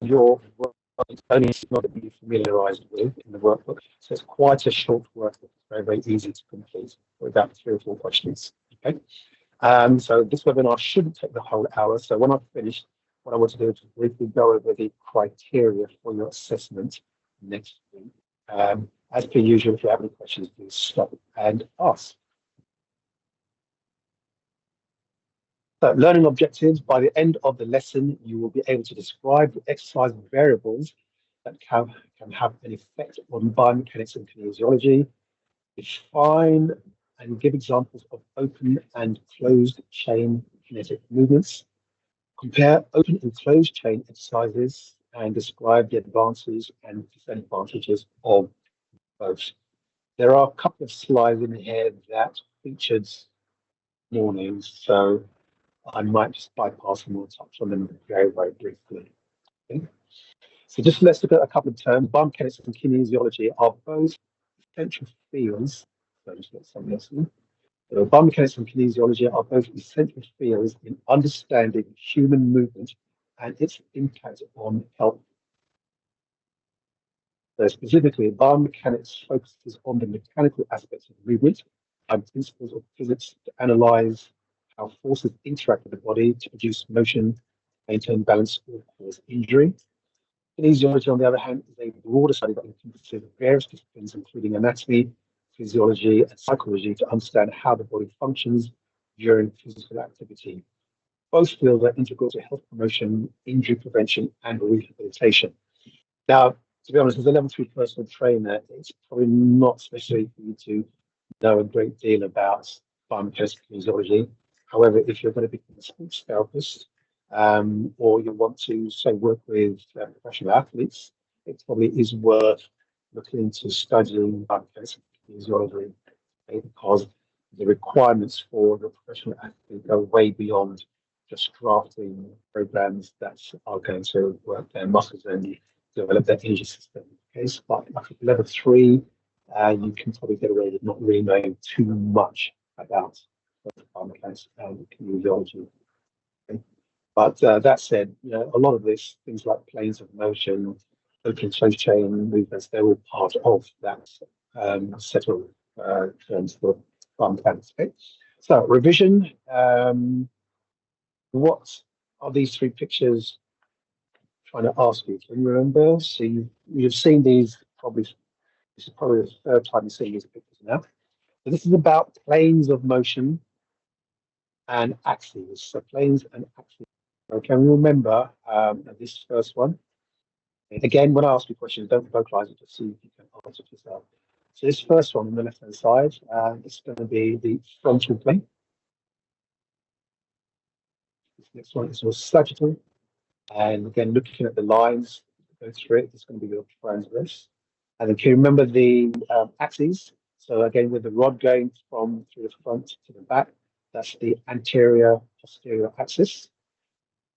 your work, it's only not to be familiarised with in the workbook. So it's quite a short workbook. It's very, very easy to complete with about 3 or 4 questions. Okay. So this webinar shouldn't take the whole hour. So when I've finished, what I want to do is briefly go over the criteria for your assessment next week. As per usual, if you have any questions, please stop and ask. So learning objectives, by the end of the lesson, you will be able to describe the exercise variables that can have an effect on biomechanics and kinesiology, define and give examples of open and closed chain kinetic movements, compare open and closed chain exercises, and describe the advantages and disadvantages of both. There are a couple of slides in here that featured mornings, so I might just bypass them or touch on them very, very briefly. Okay. So just let's look at a couple of terms. Biomechanics and kinesiology are both essential fields. So just get something else in. So biomechanics and kinesiology are both essential fields in understanding human movement and its impact on health. So specifically, biomechanics focuses on the mechanical aspects of movement and principles of physics to analyze how forces interact with the body to produce motion, maintain balance, or cause injury. Kinesiology, on the other hand, is a broader study that encompasses various disciplines, including anatomy, physiology, and psychology, to understand how the body functions during physical activity. Both fields are integral to health promotion, injury prevention, and rehabilitation. Now, to be honest, as a level 3 personal trainer, it's probably not necessary for you to know a great deal about biomechanics and kinesiology. However, if you're going to become a sports therapist, or you want to, say, work with professional athletes, it probably is worth looking into studying biomechanics and kinesiology, because the requirements for the professional athlete go way beyond just drafting programs that are going to work their muscles and develop their energy system. Okay, so like level 3, you can probably get away with not really knowing too much about biomechanics and kinesiology. Okay? But that said, a lot of this, things like planes of motion, open and closed chain movements, they're all part of that set of terms for biomechanics. Okay? So revision. What are these 3 pictures trying to ask you? Can you remember? So you've seen these probably. This is probably the 3rd time you've seen these pictures now. So this is about planes of motion and axes. So planes and axes. Okay, can you remember this first one? Again, when I ask you questions, don't vocalize it, just see if you can answer it yourself. So this first one on the left-hand side, it's going to be the frontal plane. This next one is your sagittal. And again, looking at the lines that go through it, it's going to be your transverse. And then can you remember the axes? So again, with the rod going from through the front to the back, that's the anterior posterior axis.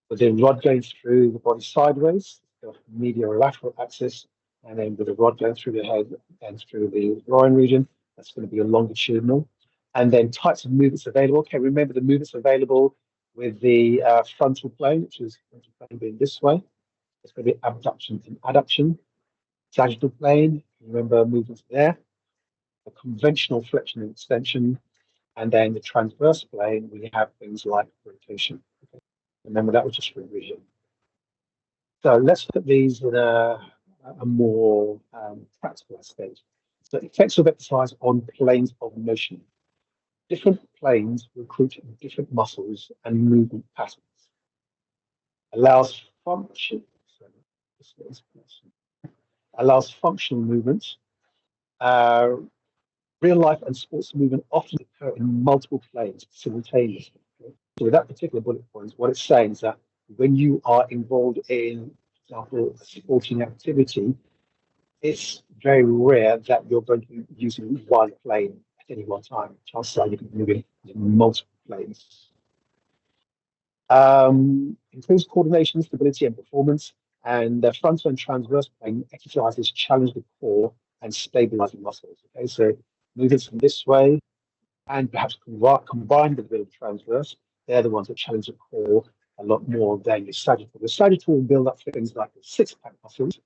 With the rod going through the body sideways, the medial lateral axis, and then with the rod going through the head and through the groin region, that's going to be a longitudinal. And then types of movements available. Okay, remember the movements available with the frontal plane, which is frontal plane being this way. It's going to be abduction and adduction. Sagittal plane, remember movements there. The conventional flexion and extension. And then the transverse plane, we have things like rotation. Okay. Remember, that was just revision. So let's look at these in a more practical aspect. So effects of exercise on planes of motion. Different planes recruit different muscles and movement patterns. Allows functional movements. Real life and sports movement often occur in multiple planes simultaneously. Okay? So with that particular bullet point, what it's saying is that when you are involved in, for example, a sporting activity, it's very rare that you're going to be using one plane at any one time. Chances are you can be moving in multiple planes. Improves coordination, stability, and performance. And the frontal and transverse plane exercises challenge the core and stabilizing muscles. Okay, so movements from this way and perhaps combined with a bit of transverse, they're the ones that challenge the core a lot more than your sagittal. The sagittal will build up things like the six-pack muscles,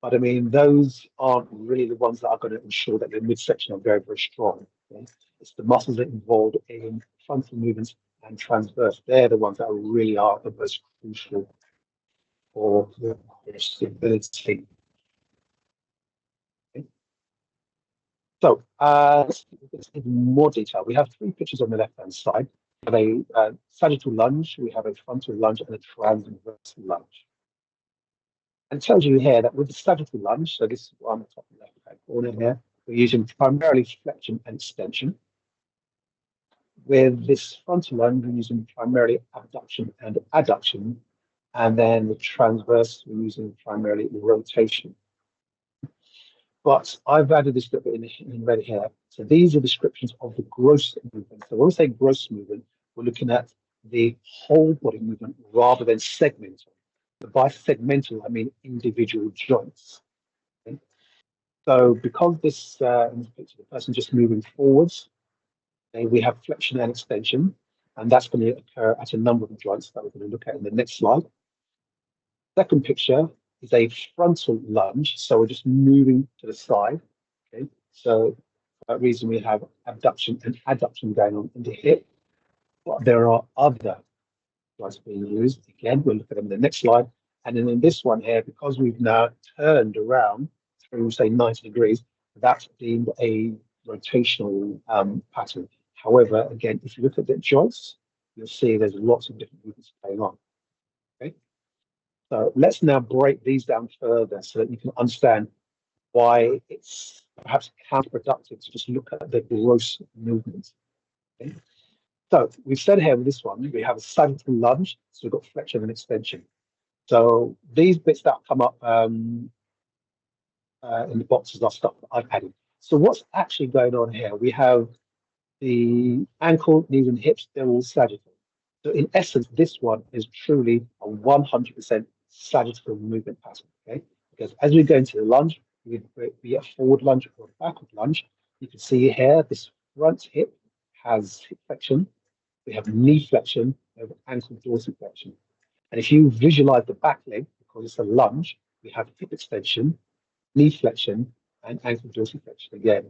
but I mean, those aren't really the ones that are going to ensure that the midsection are very, very strong. Okay? It's the muscles that are involved in frontal movements and transverse. They're the ones that really are the most crucial for the stability. Okay? So let's get more detail. We have three pictures on the left-hand side. We have a sagittal lunge, we have a frontal lunge, and a transverse lunge. And it tells you here that with the sagittal lunge, so this is on the top left-hand corner here, we're using primarily flexion and extension. With this frontal lunge, we're using primarily abduction and adduction. And then the transverse, we're using primarily rotation. But I've added this little bit in red here. So these are descriptions of the gross movement. So when we say gross movement, we're looking at the whole body movement rather than segmental. But by segmental, I mean individual joints. Okay? So because this, in this picture, the person just moving forwards, okay, we have flexion and extension, and that's going to occur at a number of joints that we're going to look at in the next slide. Second picture is a frontal lunge, so we're just moving to the side. Okay, so for that reason we have abduction and adduction going on in the hip, but there are other joints being used. Again, we'll look at them in the next slide. And then in this one here, because we've now turned around through, say, 90 degrees, that's deemed a rotational pattern. However, again, if you look at the joints, you'll see there's lots of different movements going on. Okay, so let's now break these down further so that you can understand why it's perhaps counterproductive to just look at the gross movement. Okay? So we've said here with this one, we have a sagittal lunge, so we've got flexion and extension. So these bits that come up in the boxes are stuff that I've added. So what's actually going on here? We have the ankle, knees, and hips, they're all sagittal. So in essence, this one is truly a 100% sagittal movement pattern, okay? Because as we go into the lunge, be a forward lunge or a backward lunge, you can see here, this front hip has hip flexion, we have knee flexion, we have ankle dorsiflexion. And if you visualize the back leg, because it's a lunge, we have hip extension, knee flexion, and ankle dorsiflexion again.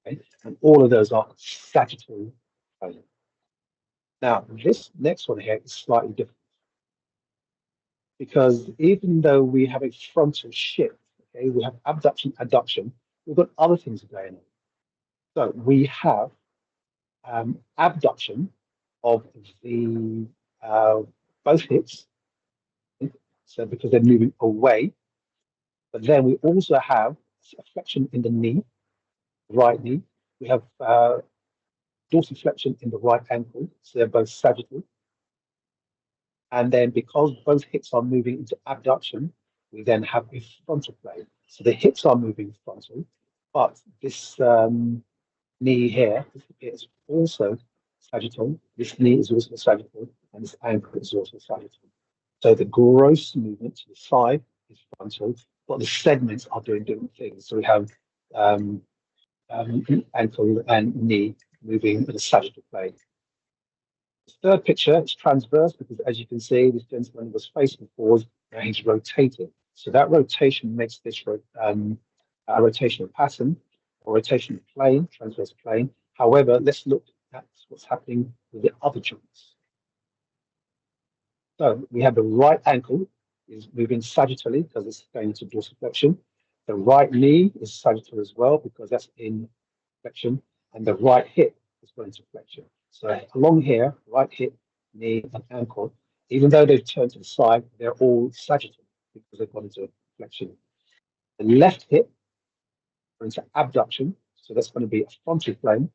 Okay? And all of those are sagittal. Now, this next one here is slightly different. Because even though we have a frontal shift, okay, we have abduction, adduction, we've got other things going on. So we have abduction of the both hips, so because they're moving away, but then we also have a flexion in the knee, right knee. We have dorsiflexion in the right ankle, so they're both sagittal. And then because both hips are moving into abduction, we then have a frontal plane. So the hips are moving frontal, but this knee here is also sagittal. This knee is also sagittal, and this ankle is also sagittal. So the gross movement to the side is frontal, but the segments are doing different things. So we have ankle and knee moving in a sagittal plane. The third picture is transverse because, as you can see, this gentleman was facing forward and he's rotating. So that rotation makes this a rotational pattern or rotational plane, transverse plane. However, let's look at what's happening with the other joints. So we have the right ankle is moving sagittally because it's going into dorsiflexion. The right knee is sagittal as well because that's in flexion, and the right hip is going to flexion. So along here, right hip, knee, and ankle, even though they've turned to the side, they're all sagittal because they've gone into flexion. The left hip goes into abduction, so that's going to be a frontal plane.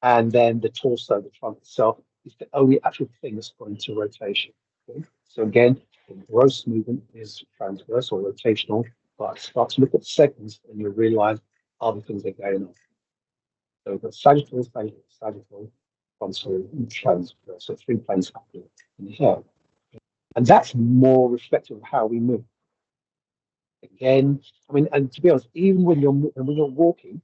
And then the torso, the trunk itself, is the only actual thing that's gone into rotation. Okay? So again, the gross movement is transverse or rotational, but start to look at segments and you'll realize other things are going on. So we've got sagittal, sagittal, sagittal, frontal, and transverse. So 3 planes happening in here. And that's more reflective of how we move. Again, I mean, and to be honest, even when you're walking,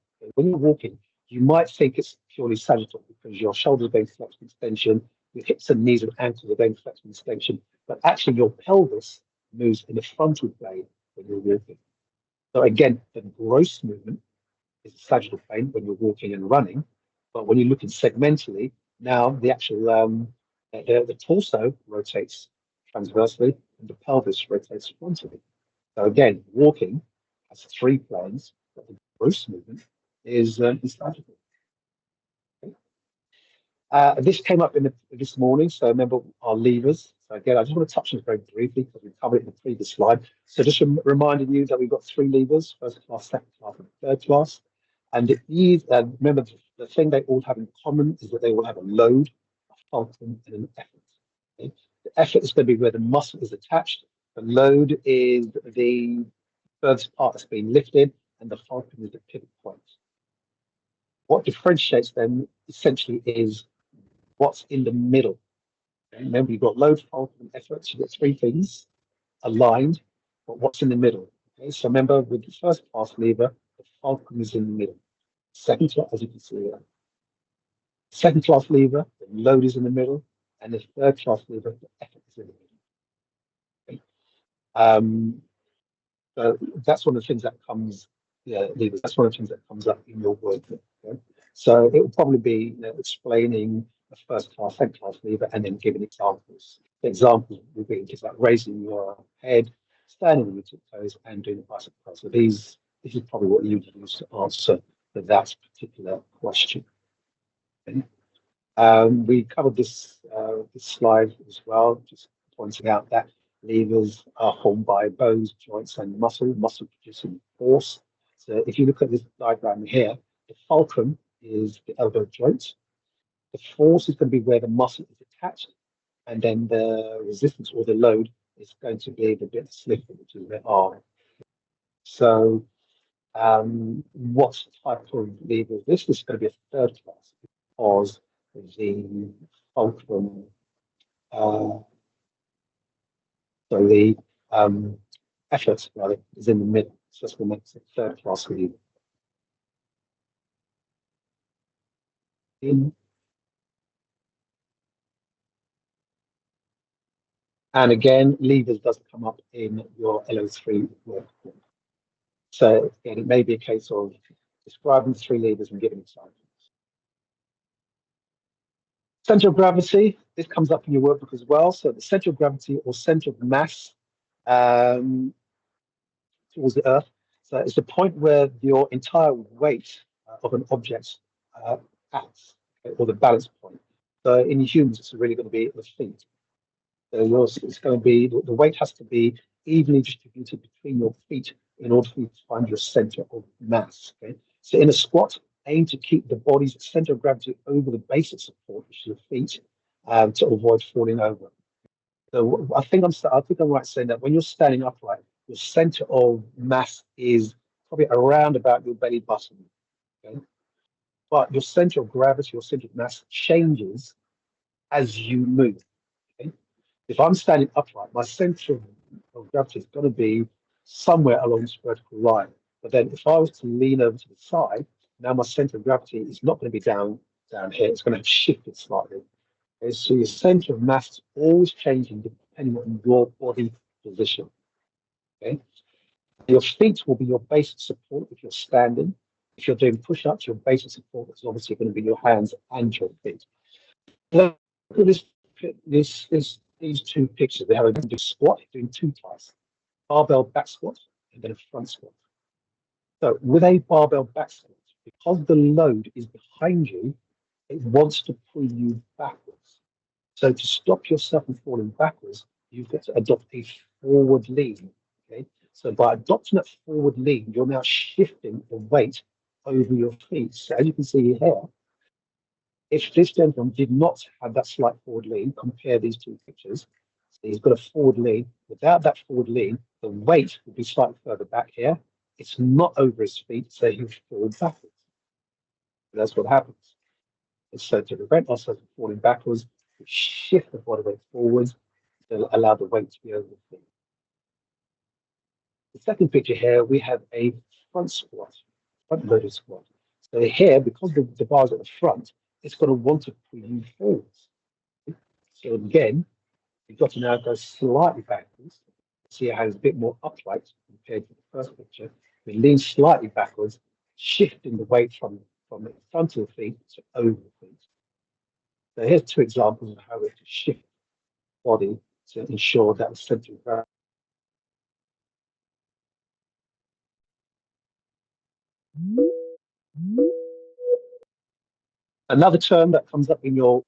you might think it's purely sagittal because your shoulders are going flexion extension, your hips and knees and ankles are going flexion and extension, but actually your pelvis moves in the frontal plane when you're walking. So again, the gross movement is the sagittal plane when you're walking and running, but when you're looking segmentally, now the actual the torso rotates transversely and the pelvis rotates frontally. So again, walking has three planes, but the gross movement is sagittal. This came up this morning, so remember our levers. So again, I just want to touch on this very briefly because we covered it in the previous slide. So just reminding you that we've got three levers: first class, second class, and third class. And remember, the thing they all have in common is that they all have a load, a fulcrum, and an effort. Okay? The effort is going to be where the muscle is attached. The load is the furthest part that's being lifted, and the fulcrum is the pivot point. What differentiates them essentially is what's in the middle. Okay? Remember, you've got load, fulcrum, and effort. So you've got three things aligned, but what's in the middle? Okay? So remember, with the first class lever, the fulcrum is in the middle. Second class, as you can see here. Second class lever, the load is in the middle, and the third class lever, the effort is in the middle. Okay? So that's one of the things that comes, levers. That's one of the things that comes up in your work. Okay? So it will probably be explaining the first class, second class lever, and then giving examples. The examples will be just like raising your head, standing on your tiptoes, and doing the bicep curl. So this is probably what you would use to answer for that particular question. Okay. We covered this slide as well, just pointing out that levers are formed by bones, joints, and muscle producing force. So if you look at this diagram here, the fulcrum is the elbow joint. The force is going to be where the muscle is attached, and then the resistance or the load is going to be the bit slipper, which is the arm. So what type of lever is this? This is going to be a third class because the fulcrum, so the effort rather is in the middle. So that's what makes it third class lever. And again, levers doesn't come up in your LO3 workbook. So again, it may be a case of describing three levers and giving examples. Center of gravity, this comes up in your workbook as well. So the center of gravity or center of mass towards the Earth. So it's the point where your entire weight of an object acts, okay, or the balance point. So in humans, it's really going to be the feet. So it's going to be, the weight has to be evenly distributed between your feet in order for you to find your center of mass. Okay? So in a squat, aim to keep the body's center of gravity over the base of support, which is your feet, to avoid falling over. So I think I'm right saying that when you're standing upright, your center of mass is probably around about your belly button. Okay? But your center of gravity or center of mass changes as you move. Okay? If I'm standing upright, my center of gravity is going to be somewhere along this vertical line. But then if I was to lean over to the side, now my center of gravity is not going to be down here. It's going to have shifted slightly. Okay? So your center of mass is always changing depending on your body position. Okay? Your feet will be your base of support if you're standing. If you're doing push-ups, your base of support is obviously going to be your hands and your feet. Look at these two pictures. They have a squat doing two types: barbell back squat and then a front squat. So with a barbell back squat, because the load is behind you, it wants to pull you backwards. So to stop yourself from falling backwards, you've got to adopt a forward lean. Okay. So by adopting that forward lean, you're now shifting the weight over your feet. So as you can see here, if this gentleman did not have that slight forward lean, compare these two pictures. So he's got a forward lean. Without that forward lean, the weight will be slightly further back here. It's not over his feet, so he'll fall backwards. That's what happens. And so to prevent ourselves from falling backwards, we shift the body weight forwards to allow the weight to be over the feet. The second picture here, we have a front squat, front loaded squat. So here, because the bar's at the front, it's going to want to pull you forwards. So again, you've got to now go slightly backwards. See how it's a bit more upright compared to the first picture. We lean slightly backwards, shifting the weight from the front of the feet to over the feet. So here's two examples of how we have to shift the body to ensure that the center of gravity. Another term that comes up in your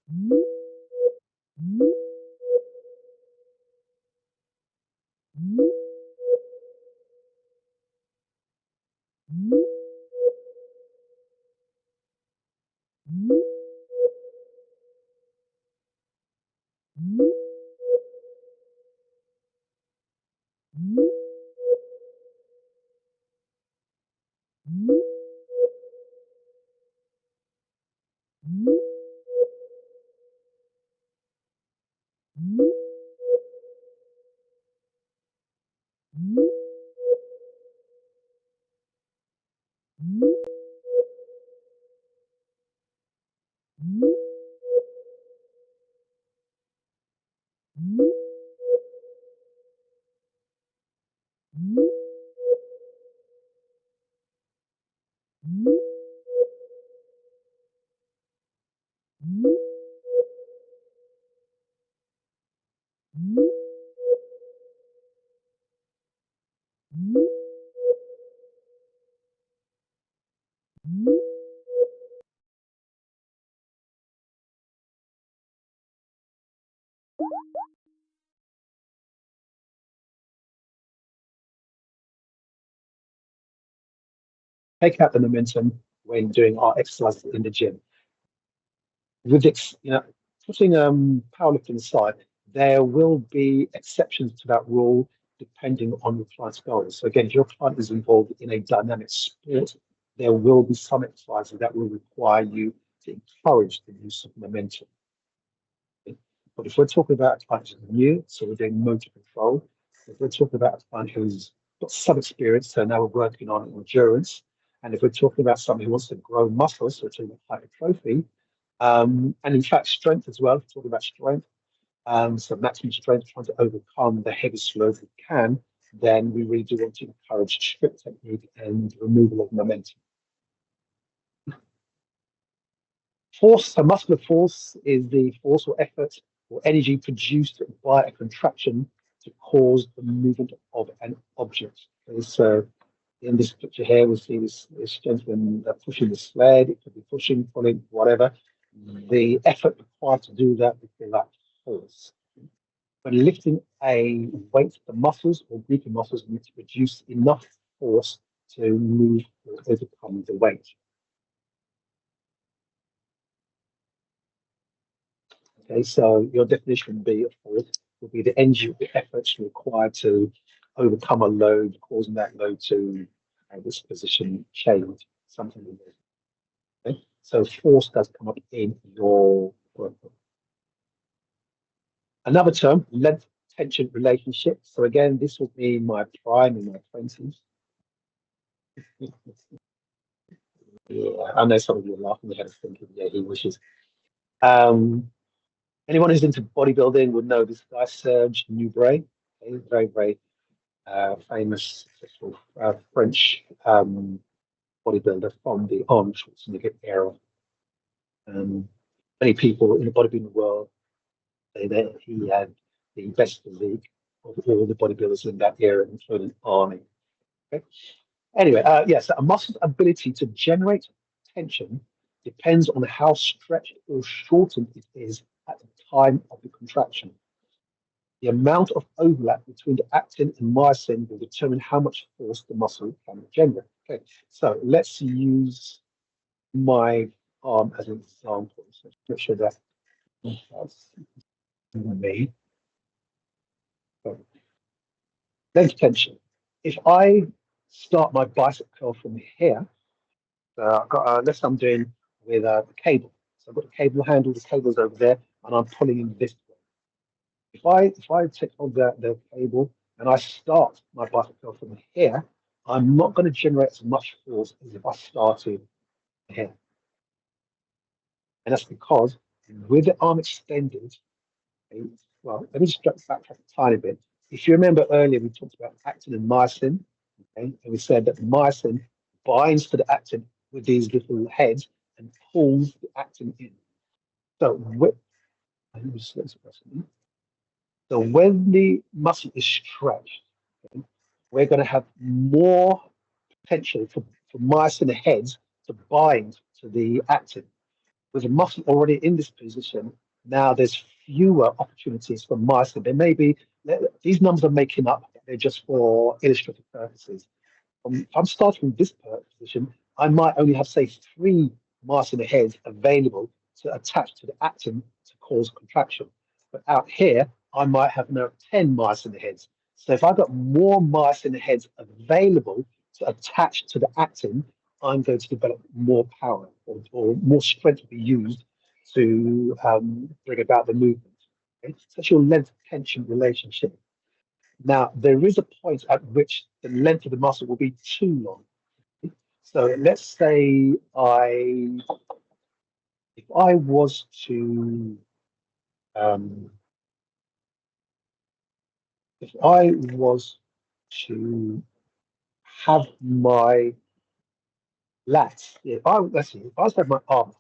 take out the momentum when doing our exercises in the gym. With this, putting powerlifting aside, there will be exceptions to that rule depending on your client's goals. So again, if your client is involved in a dynamic sport, there will be some exercises that will require you to encourage the use of momentum. But if we're talking about a client who's new, so we're doing motor control, if we're talking about a client who's got some experience, so now we're working on endurance, and if we're talking about somebody who wants to grow muscles, so we're talking about hypertrophy, and in fact, strength as well, talking about strength, so maximum strength, trying to overcome the heaviest load we can, then we really do want to encourage strip technique and removal of momentum. Force, so muscular force is the force or effort or energy produced by a contraction to cause the movement of an object. Okay, so in this picture here, we see this gentleman pushing the sled. It could be pushing, pulling, whatever. The effort required to do that is called that force. When lifting a weight, the muscles or group of muscles need to produce enough force to move or overcome the weight. Okay, so your definition would be, of course, would be the energy of the efforts required to overcome a load, causing that load to this position change, something like that. Okay? So force does come up in your workbook. Another term, length tension relationship. So again, this would be my prime in my 20s. Yeah, I know some of you are laughing ahead of thinking, yeah, he wishes. Anyone who's into bodybuilding would know this guy, Serge Nubret. Okay, very, very famous French bodybuilder from the Arnold Schwarzenegger era. Many people in the bodybuilding world say that he had the best physique of all the bodybuilders in that era, including Arnie. Okay? Anyway, yes, a muscle's ability to generate tension depends on how stretched or shortened it is at the time of the contraction. The amount of overlap between the actin and myosin will determine how much force the muscle can generate. Okay, so let's use my arm as an example. So make sure that that's me. Length tension. If I start my bicep curl from here, I've got let's say I'm doing with the cable. So I've got the cable handle, the cable's over there, and I'm pulling in this way. If I take on the cable and I start my bicep curl from here, I'm not going to generate as much force as if I started here. And that's because with the arm extended, Okay. Well, let me just backtrack a tiny bit. If you remember earlier, we talked about actin and myosin, okay? And we said that the myosin binds to the actin with these little heads and pulls the actin in. So, let me just so when the muscle is stretched, okay, we're going to have more potential for myosin heads to bind to the actin. With the muscle already in this position, now there's fewer opportunities for myosin. There may be, these numbers are making up, they're just for illustrative purposes. If I'm starting from this position, I might only have, say, three myosin heads available to attach to the actin to cause contraction. But out here, I might have now 10 myosin heads. So if I've got more myosin heads available to attach to the actin, I'm going to develop more power or more strength to be used to bring about the movement. Okay? So that's your length tension relationship. Now, there is a point at which the length of the muscle will be too long. So let's say if I was to, um, if I was to have my lats, let's see, if I was to have my arm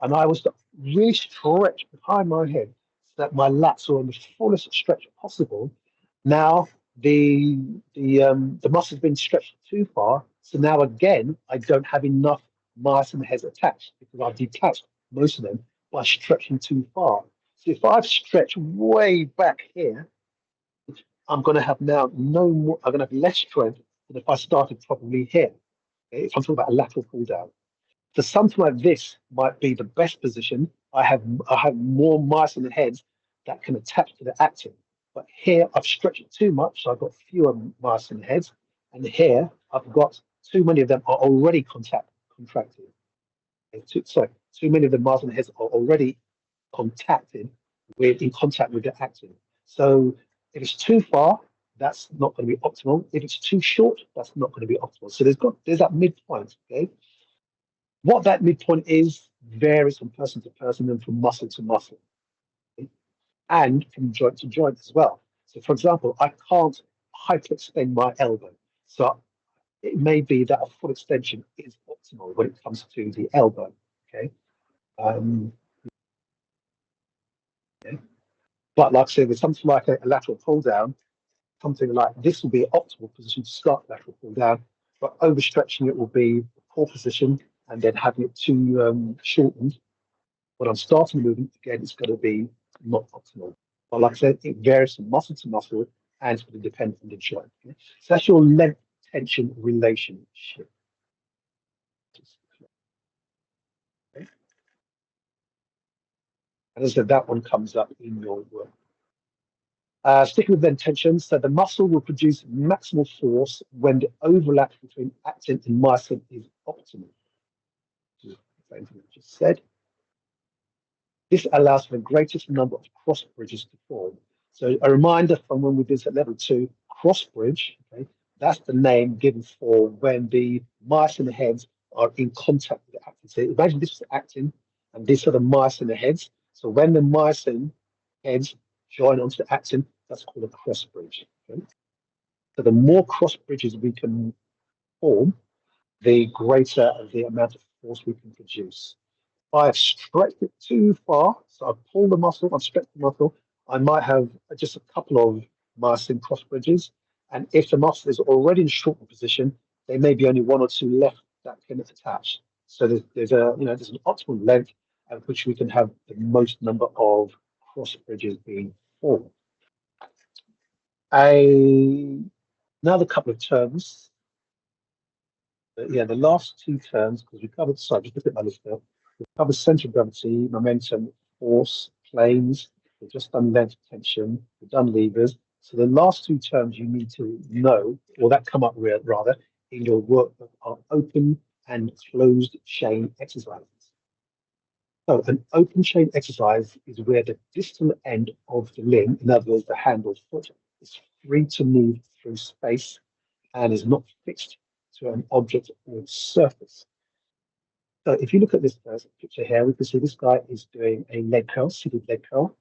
and I was to really stretch behind my head so that my lats are on the fullest stretch possible. Now the muscle's been stretched too far, so now again I don't have enough myosin heads attached because I've detached most of them by stretching too far. So if I've stretched way back here, I'm going to have now no more. I'm going to have less strength than if I started probably here. Okay? If I'm talking about a lateral pull down. So something like this might be the best position. I have more myosin heads that can attach to the actin. But here I've stretched it too much, so I've got fewer myosin heads. And here I've got too many of them are already contracted. Too many of the myosin heads are already in contact with the actin. So if it's too far, that's not going to be optimal. If it's too short, that's not going to be optimal. So there's that midpoint. Okay. What that midpoint is varies from person to person and from muscle to muscle, okay? And from joint to joint as well. So, for example, I can't hyperextend my elbow. So it may be that a full extension is optimal when it comes to the elbow. Okay. Um, okay. But like I said, with something like a lateral pull down, something like this will be an optimal position to start lateral pull down, but overstretching it will be a poor position and then having it too shortened when I'm starting the movement, again, it's going to be not optimal. But like I said, it varies from muscle to muscle and it's going to depend on the joint. Okay? So that's your length tension relationship. Okay? And as I said, that one comes up in your work. Sticking with length tension, so the muscle will produce maximal force when the overlap between actin and myosin is optimal. Same thing I just said. This allows for the greatest number of cross bridges to form. So a reminder from when we did at level 2, cross bridge, okay, that's the name given for when the myosin heads are in contact with the actin. So imagine this was actin and these are the myosin heads. So when the myosin heads join onto the actin, that's called a cross bridge. Okay? So the more cross bridges we can form, the greater the amount of force we can produce. I've stretched it too far, so I've pulled the muscle, I've stretched the muscle. I might have just a couple of myosin cross bridges, and if the muscle is already in shortened position, there may be only one or two left that can attach. So there's an optimal length at which we can have the most number of cross bridges being formed. Another couple of terms. Yeah, the last two terms, because we covered, sorry, just look at my list there. We've covered center of gravity, momentum, force, planes. We've just done length tension. We've done levers. So the last two terms you need to know, or that come up rather, in your workbook are open and closed chain exercises. So an open chain exercise is where the distal end of the limb, in other words, the hand or foot, is free to move through space and is not fixed to an object or surface. So if you look at this first picture here, we can see this guy is doing a leg curl, seated leg curl.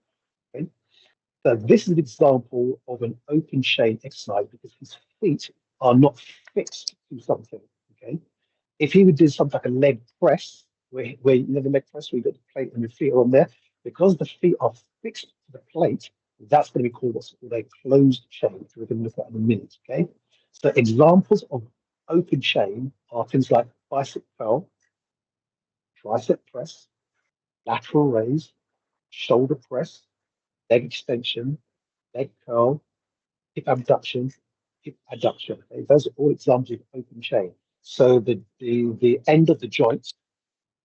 So this is an example of an open chain exercise because his feet are not fixed to something. Okay. If he would do something like a leg press, where you know the leg press, where you got the plate and your feet are on there, because the feet are fixed to the plate, that's going to be called what's called a closed chain, which we're going to look at in a minute. Okay. So examples of open chain are things like bicep curl, tricep press, lateral raise, shoulder press, leg extension, leg curl, hip abduction, hip adduction. Okay? Those are all examples of open chain. So the end of the joint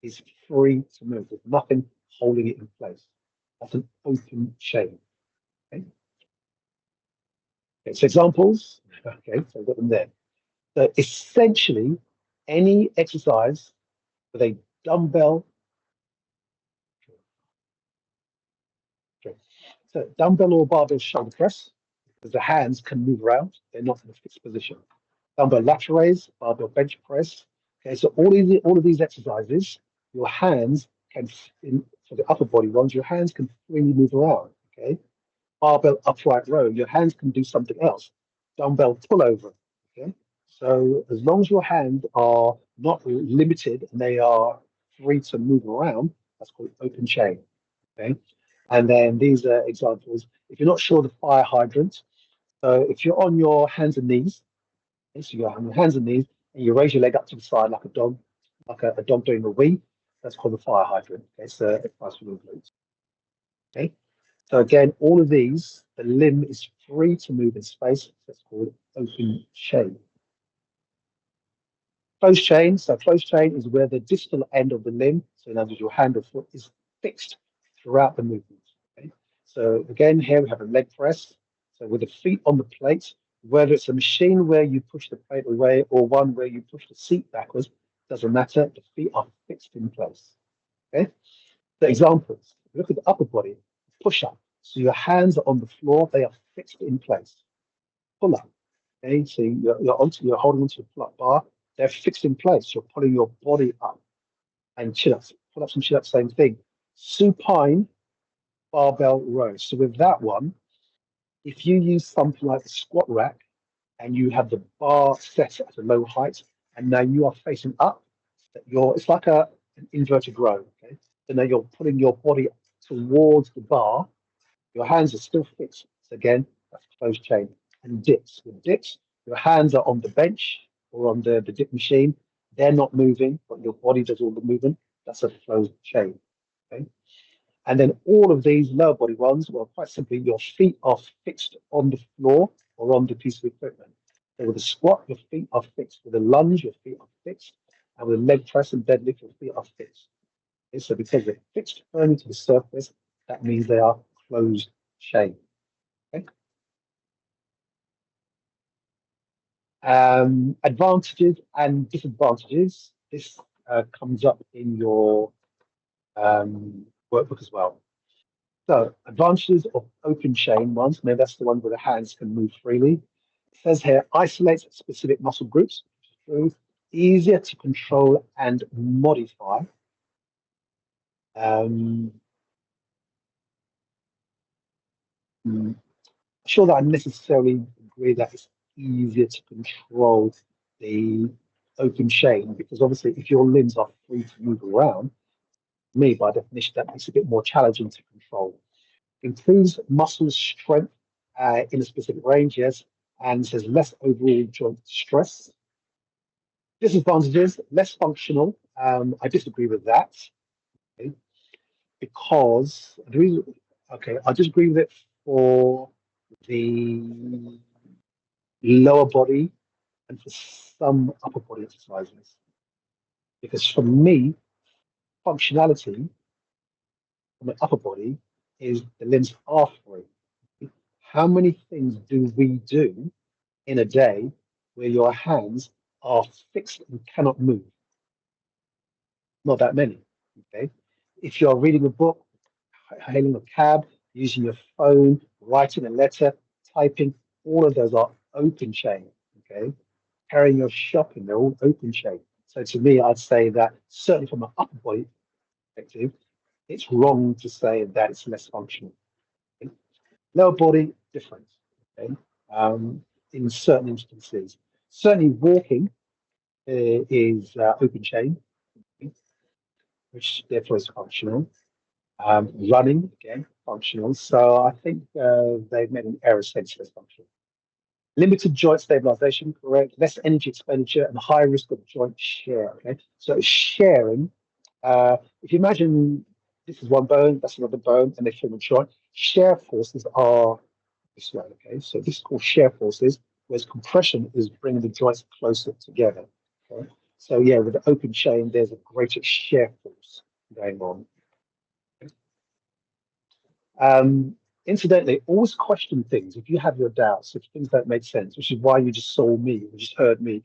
is free to move. There's nothing holding it in place. That's an open chain. Okay. Okay, so examples. Okay, so I've got them there. So essentially, any exercise with a dumbbell. Okay. So dumbbell or barbell shoulder press, because the hands can move around. They're not in a fixed position. Dumbbell lateral raise, barbell bench press. Okay, so all of these exercises, your hands can, for the upper body ones, your hands can freely move around. Okay, barbell upright row, your hands can do something else. Dumbbell pullover. Okay, so as long as your hands are not limited and they are free to move around, that's called open chain. Okay, and then these are examples. If you're not sure the fire hydrant, so if you're on your hands and knees, okay, so you're on your hands and knees, and you raise your leg up to the side like a dog, like a dog doing a wee. That's called the fire hydrant. Okay, so advice for your glutes. Okay, so again, all of these, the limb is free to move in space. That's called open chain. Closed chain. So closed chain is where the distal end of the limb, so in other words, your hand or foot, is fixed throughout the movement. Okay? So again, here we have a leg press. So with the feet on the plate, whether it's a machine where you push the plate away or one where you push the seat backwards, doesn't matter. The feet are fixed in place. Okay. The examples. Look at the upper body. Push up. So your hands are on the floor. They are fixed in place. Pull up. Okay. So you're holding onto the pull-up bar. They're fixed in place. You're pulling your body up. And chin-ups. Pull-ups and chin-ups, same thing. Supine barbell row. So with that one, if you use something like a squat rack and you have the bar set at a low height, and now you are facing up, it's like an inverted row. Okay, so now you're putting your body towards the bar. Your hands are still fixed. So again, that's closed chain. And dips. With dips, your hands are on the bench or on the dip machine. They're not moving, but your body does all the movement. That's a closed chain. Okay. And then all of these lower body ones, well, quite simply, your feet are fixed on the floor or on the piece of equipment. So with a squat, your feet are fixed. With a lunge, your feet are fixed. And with a leg press and deadlift, your feet are fixed. Okay, so because they're fixed firmly to the surface, that means they are closed chain. Okay? Advantages and disadvantages. This comes up in your workbook as well. So advantages of open chain ones, maybe that's the one where the hands can move freely. It says here, isolates specific muscle groups, easier to control and modify. Um, sure that I necessarily agree that it's easier to control the open chain because obviously if your limbs are free to move around, me by definition, that makes it a bit more challenging to control. Improves muscle strength in a specific range, yes, and says less overall joint stress. Disadvantages, less functional. I disagree with that okay, because the reason, okay, I disagree with it for the lower body and for some upper body exercises. Because for me, functionality from the upper body is the limbs are free. How many things do we do in a day where your hands are fixed and cannot move? Not that many. Okay. If you're reading a book, hailing a cab, using your phone, writing a letter, typing, all of those are open chain. Okay. Carrying your shopping, they're all open chain. So to me, I'd say that certainly from an upper body perspective, it's wrong to say that it's less functional. Okay? Lower body, different. Okay? In certain instances, certainly walking is open chain, which therefore is functional. Running, again, functional. So I think they've made an error essentially as functional. Limited joint stabilization, correct. Less energy expenditure and high risk of joint share. Okay, so sharing. If you imagine this is one bone, that's another bone, and they form a joint. Share forces are this way. Okay, so this is called share forces, whereas compression is bringing the joints closer together. Okay, so yeah, with the open chain, there's a greater share force going on. Incidentally, always question things if you have your doubts, if things don't make sense, which is why you just saw me, you just heard me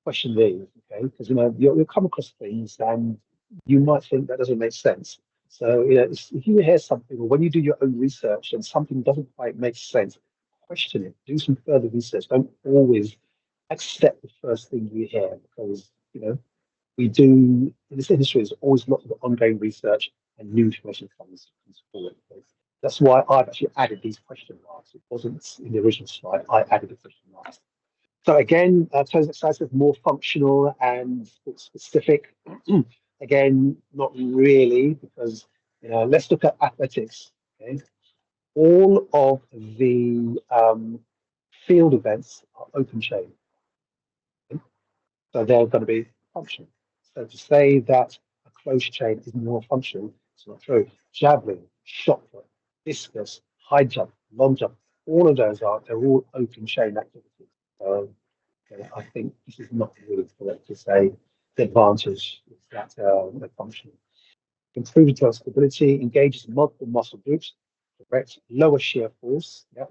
question these, okay? Because you'll come across things and you might think that doesn't make sense. So if you hear something or when you do your own research and something doesn't quite make sense, question it, do some further research. Don't always accept the first thing you hear because we do in this industry. There's always lots of ongoing research and new information comes forward. That's why I've actually added these question marks. It wasn't in the original slide. I added the question marks. So again, toes exercises more functional and specific. Again, not really, because let's look at athletics. Okay, all of the field events are open chain, okay? So they're going to be functional. So to say that a closed chain is more functional, it's not true. Javelin, shot put, discus, high jump, long jump, all of those they're all open chain activities. So I think this is not really correct to say the advantage is that they're functional. Improved joint stability, engages multiple muscle groups, correct. Lower shear force, yeah.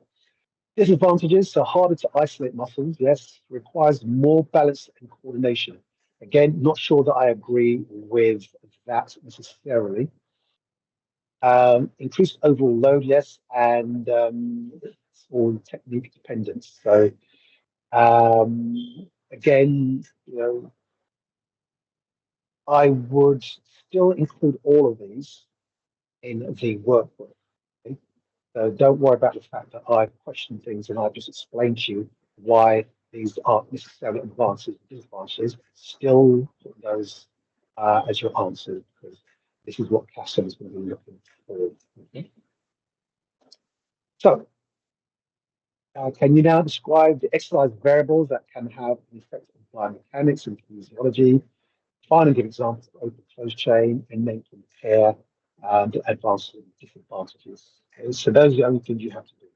Disadvantages, so harder to isolate muscles, yes. Requires more balance and coordination. Again, not sure that I agree with that necessarily. Increased overall load, yes, and it's all technique dependent. So again, I would still include all of these in the workbook. Okay? So don't worry about the fact that I've questioned things and I've just explained to you why these aren't necessarily advances and disadvantages. Still put those as your answers because this is what Castle is going to be looking for. Okay? So, can you now describe the exercise variables that can have an effect on biomechanics and physiology? Find and give examples of open closed chain and then compare the advantages and disadvantages. Okay, so those are the only things you have to do.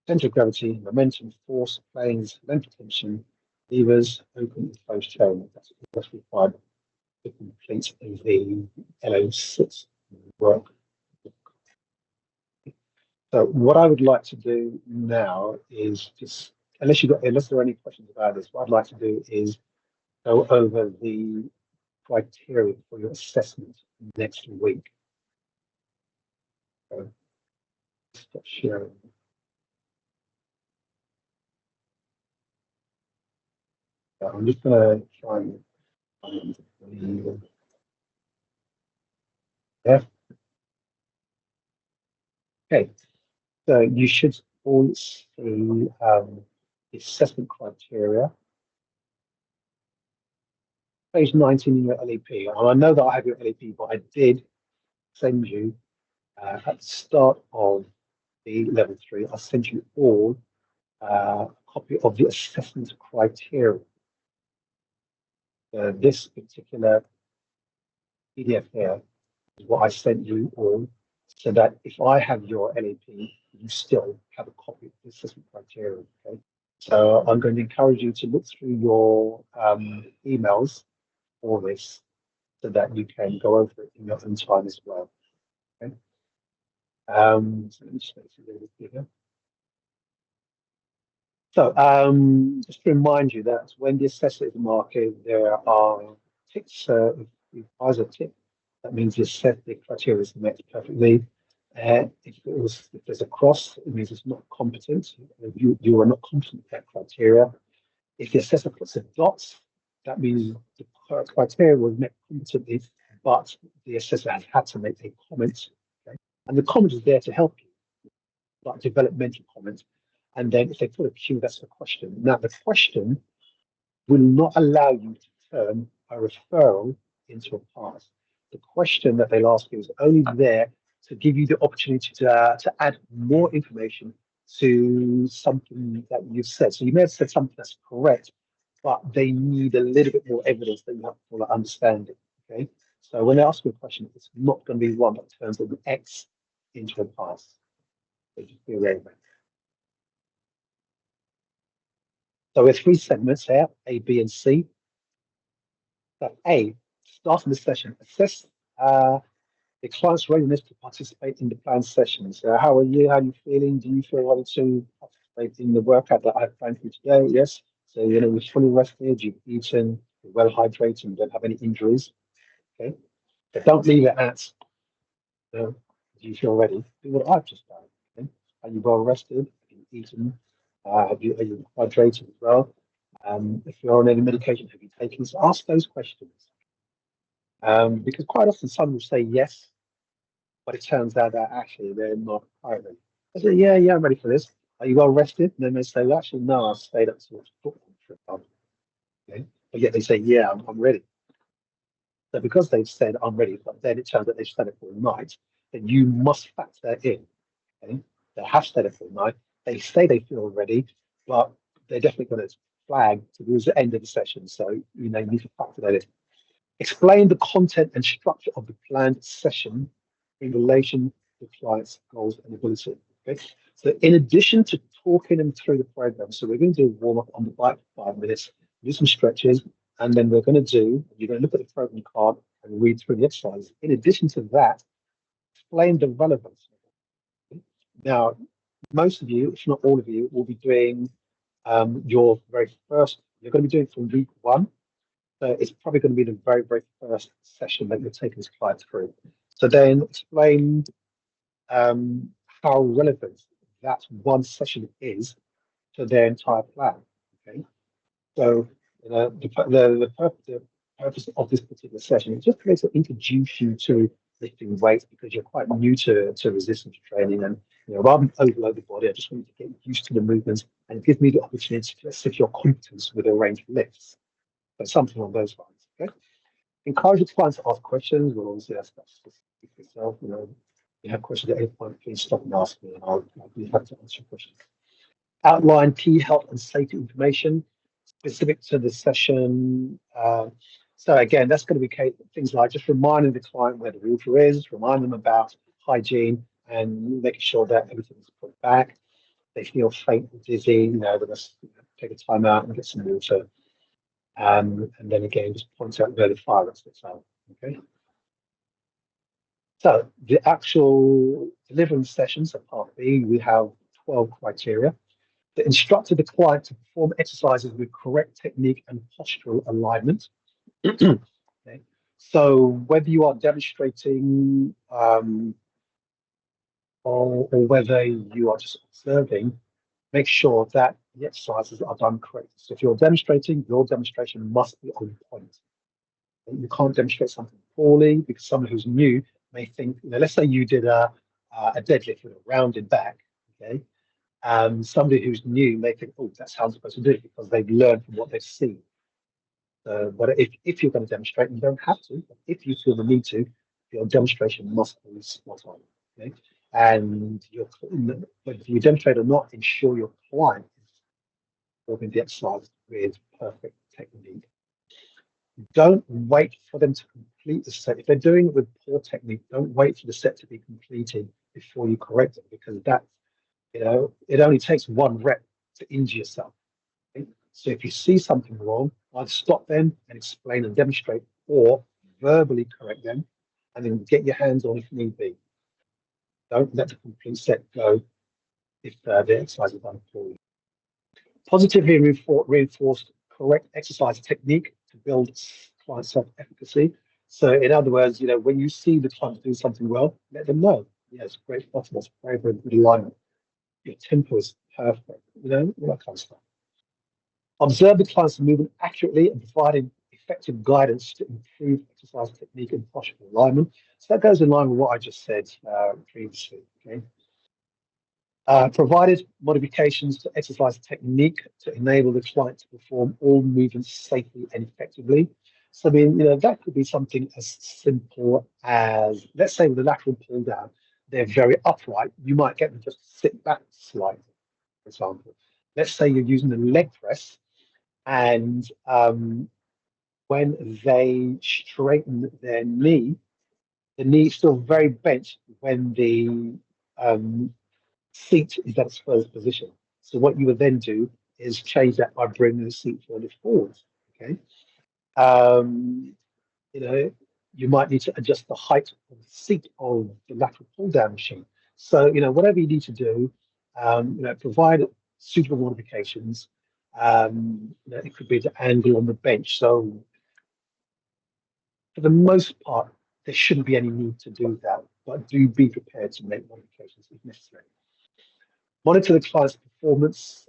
Center of gravity, momentum, force, planes, length of tension, levers, open and closed chain. That's what's required to complete the LO6 work. So what I would like to do now is just, unless there are any questions about this, what I'd like to do is go over the criteria for your assessment next week. So stop sharing. So I'm just going to try and find the yeah. Okay, so you should all see the assessment criteria. Page 19 in your LEP. And I know that I have your LEP, but I did send you at the start of the level 3, I sent you all a copy of the assessment criteria. This particular PDF here is what I sent you all, so that if I have your LEP, you still have a copy of the assessment criteria. Okay, so I'm going to encourage you to look through your emails for this, so that you can go over it in your own time as well. Okay. So let me just make it a little bit bigger. So just to remind you that when the assessor is marking, there are ticks. If you pass a tick, that means the criteria is met perfectly. If there's a cross, it means it's not competent. You are not competent with that criteria. If the assessor puts a dot, that means the criteria was met competently, but the assessor has had to make a comment. Okay? And the comment is there to help you. like developmental comments. And then if they put a Q, that's the question. Now, the question will not allow you to turn a referral into a pass. The question that they'll ask you is only there to give you the opportunity to add more information to something that you've said. So you may have said something that's correct, but they need a little bit more evidence that you have to understand it. Okay. So when they ask you a question, it's not going to be one that turns an X into a pass. So just be aware of that. So we have three segments here, A, B, and C. So A, starting the session, assess the client's readiness to participate in the planned sessions. How are you? How are you feeling? Do you feel ready to participate in the workout that I've planned for you today? Yes. So, you're fully rested, you've eaten, you're well hydrated, you don't have any injuries. Okay. But don't leave it at, do you feel ready? Do what I've just done. Okay? Are you well rested? Have you eaten? Are you hydrated as well? If you're on any medication, have you taken? So ask those questions. Because quite often some will say yes, but it turns out that actually they're not quite ready. I say, yeah, I'm ready for this. Are you well rested? And then they say, well, actually, no, I've stayed up to watch football for a while. Okay? But yet they say, yeah, I'm ready. So because they've said I'm ready, but then it turns out they've stayed up all night, then you must factor in. Okay? They have stayed up all night. They say they feel ready, but they're definitely going to flag towards the end of the session. So you need to factor that in. Explain the content and structure of the planned session in relation to client's goals and ability. Okay. So in addition to talking them through the program, so we're going to do a warm up on the bike for 5 minutes, do some stretches, and then you're going to look at the program card and read through the exercises. In addition to that, explain the relevance. Okay? Now, most of you, if not all of you, will be doing your very first, you're going to be doing from week 1. So it's probably going to be the very, very first session that you're taking this client through. So then explain how relevant that one session is to their entire plan. Okay. So the purpose of this particular session is just to introduce you to lifting weights because you're quite new to resistance training, and rather than overload the body, I just want you to get used to the movements and give me the opportunity to assess your competence with a range of lifts. But something on those lines. Okay. Encourage your clients to ask questions. Well, obviously that's speak for yourself. You have questions at any point, please stop and ask me, and I'll be happy to answer your questions. Outline key health and safety information specific to the session. So again, that's going to be things like just reminding the client where the router is, remind them about hygiene, and making sure that everything's put back. They feel faint and dizzy. They must take a time out and get some water. And then again, just point out where the fire exits are. Okay. So the actual delivering sessions at part B, we have 12 criteria. The instructor, the client to perform exercises with correct technique and postural alignment. Okay. So whether you are demonstrating or whether you are just observing, make sure that the exercises are done correctly. So if you're demonstrating, your demonstration must be on point. You can't demonstrate something poorly because someone who's new may think, let's say you did a deadlift with a rounded back, okay? Somebody who's new may think, oh, that's how I'm supposed to do it because they've learned from what they've seen. But if you're going to demonstrate, you don't have to. But if you feel the need to, your demonstration must be spot on. Okay? And whether you demonstrate or not, ensure your client is performing the exercise with perfect technique. Don't wait for them to complete the set. If they're doing it with poor technique, don't wait for the set to be completed before you correct it, because it only takes one rep to injure yourself. Okay? So if you see something wrong, either stop them and explain and demonstrate, or verbally correct them, and then get your hands on if need be. Don't let the complete set go if the exercise is done poorly. Positively reinforced correct exercise technique to build client self-efficacy. So in other words, when you see the client do something well, let them know. Yes, great bottom, that's very, very good alignment. Your tempo is perfect, all that kind of stuff. Observe the client's movement accurately and providing effective guidance to improve exercise technique and postural alignment. So that goes in line with what I just said previously. Okay. Provided modifications to exercise technique to enable the client to perform all movements safely and effectively. So, I mean, that could be something as simple as, let's say with the lateral pull down, they're very upright. You might get them just to sit back slightly, for example. Let's say you're using the leg press, and when they straighten their knee, the knee is still very bent when the um, seat is at its first position. So what you would then do is change that by bringing the seat further forward. Okay. Um, you know, you might need to adjust the height of the seat of the lateral pull down machine. So, whatever you need to do, provide suitable modifications. It could be the angle on the bench. So, for the most part, there shouldn't be any need to do that, but do be prepared to make modifications if necessary. Monitor the client's performance,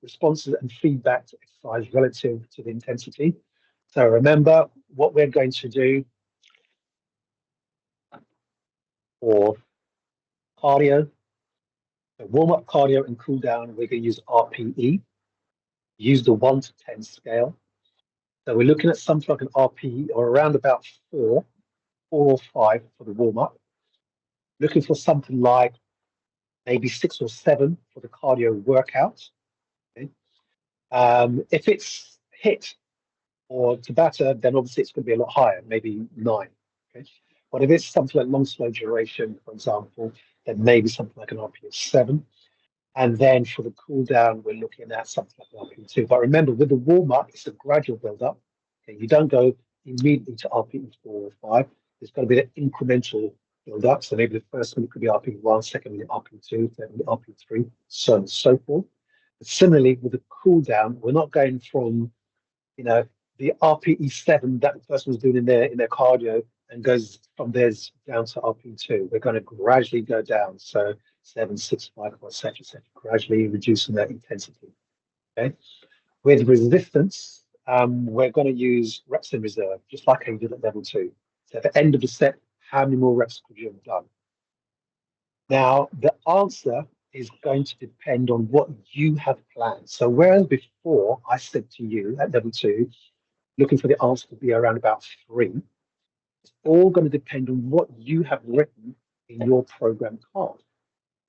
responses, and feedback to exercise relative to the intensity. So remember what we're going to do for cardio, so warm-up cardio and cool down, we're going to use RPE, use the 1 to 10 scale. So we're looking at something like an RPE or around about 4 or 5 for the warm-up. Looking for something like maybe 6 or 7 for the cardio workout. Okay. If it's HIIT or Tabata, then obviously it's going to be a lot higher, maybe 9. Okay. But if it's something like long, slow duration, for example, then maybe something like an RPE of 7. And then for the cool down, we're looking at something like an RPE 2. But remember, with the warm up, it's a gradual build up. Okay. You don't go immediately to RPE 4 or 5. There's got to be an incremental build up. So maybe the first minute could be RPE 1, second minute RPE 2, third minute RPE 3, so on and so forth. But similarly, with the cool down, we're not going from, the RPE 7 that the person was doing in their cardio and goes from there down to RPE 2. We're going to gradually go down. So 7, 6, 5, etc., etc., gradually reducing that intensity. Okay. With resistance, we're going to use reps in reserve, just like how you did at level 2. So at the end of the set, how many more reps could you have done? Now, the answer is going to depend on what you have planned. So whereas before I said to you at level 2, looking for the answer to be around about 3, it's all going to depend on what you have written in your program card.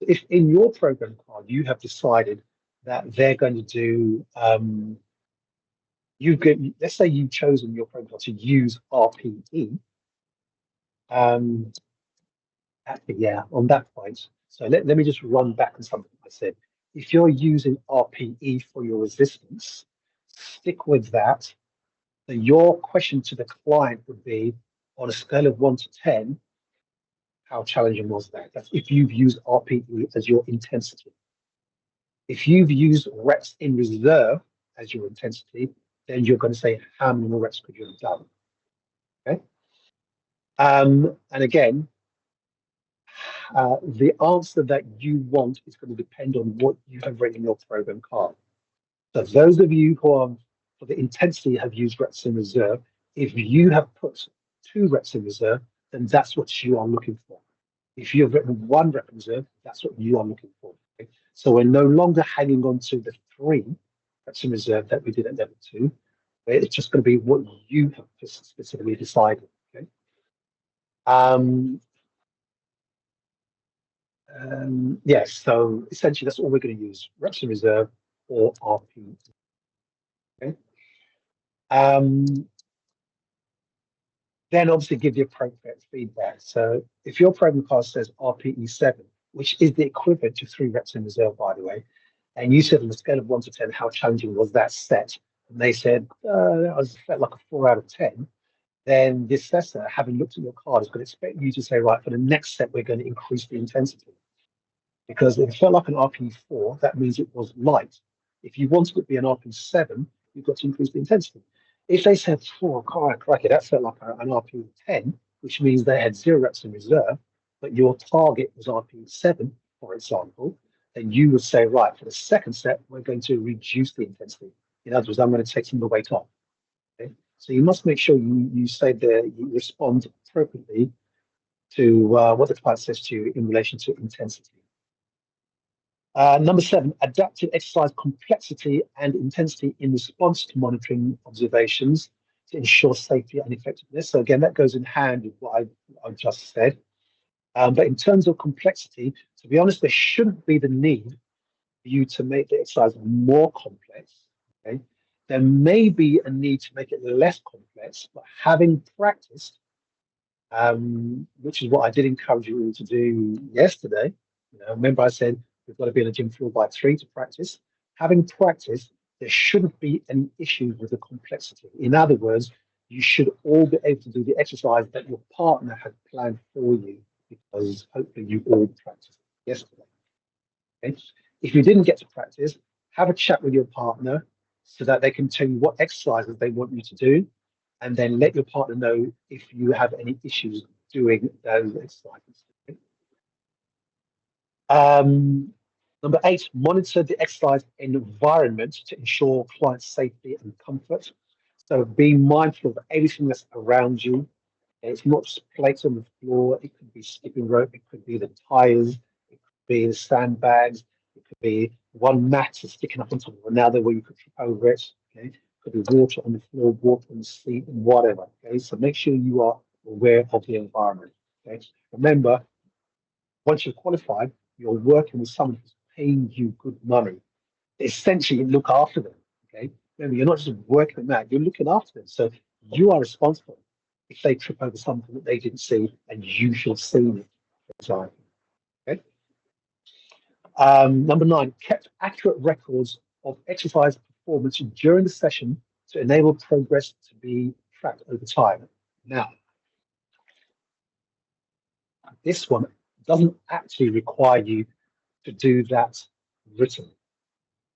If in your program card you have decided that they're going to do, let's say you've chosen your program card to use RPE, yeah, on that point. So let me just run back on something I said. If you're using RPE for your resistance, stick with that. So your question to the client would be, on a scale of 1 to 10, how challenging was that? That's if you've used RPE as your intensity. If you've used reps in reserve as your intensity, then you're going to say, how many more reps could you have done? Okay. And again, the answer that you want is going to depend on what you have written in your program card. So those of you who are for the intensity have used reps in reserve, if you have put 2 reps in reserve, then that's what you are looking for. If you have written 1 rep in reserve, that's what you are looking for. Okay? So we're no longer hanging on to the 3 reps in reserve that we did at level 2. It's just going to be what you have specifically decided. Okay. Yes, so essentially that's all we're going to use, reps in reserve or RP. Okay. Then obviously give the appropriate feedback. So if your program card says RPE 7, which is the equivalent to 3 reps in reserve, by the way, and you said on a scale of 1 to 10, how challenging was that set? And they said, that felt like a 4 out of 10. Then the assessor, having looked at your card, is going to expect you to say, right, for the next set, we're going to increase the intensity. Because if it felt like an RPE 4, that means it was light. If you wanted it to be an RPE 7, you've got to increase the intensity. If they said, oh, crikey, that felt like an RPE 10, which means they had 0 reps in reserve, but your target was RPE 7, for example, then you would say, right, for the second set, we're going to reduce the intensity. In other words, I'm going to take some of the weight off. Okay? So you must make sure you say that you respond appropriately to what the client says to you in relation to intensity. Number 7, adaptive exercise complexity and intensity in response to monitoring observations to ensure safety and effectiveness. So again, that goes in hand with what I just said. But in terms of complexity, to be honest, there shouldn't be the need for you to make the exercise more complex. Okay, there may be a need to make it less complex, but having practiced, which is what I did encourage you all to do yesterday. Remember I said we've got to be in a gym floor by 3 to practice. Having practiced, there shouldn't be any issues with the complexity. In other words, you should all be able to do the exercise that your partner had planned for you because hopefully you all practiced yesterday. Okay? If you didn't get to practice, have a chat with your partner so that they can tell you what exercises they want you to do, and then let your partner know if you have any issues doing those exercises. Okay? Number 8, monitor the exercise environment to ensure client safety and comfort. So being mindful of everything that's around you. It's not just plates on the floor. It could be skipping rope. It could be the tires. It could be the sandbags. It could be one mat sticking up on top of another where you could trip over it. Okay, it could be water on the floor, water on the seat, and whatever. Okay, so make sure you are aware of the environment. Okay, remember, once you're qualified, you're working with someone who's paying you good money. Essentially, you look after them. Okay, remember, you're not just working them out; you're looking after them. So you are responsible if they trip over something that they didn't see, and you should have seen it. For example. Okay. Number 9, kept accurate records of exercise performance during the session to enable progress to be tracked over time. Now, this one doesn't actually require you to do that written.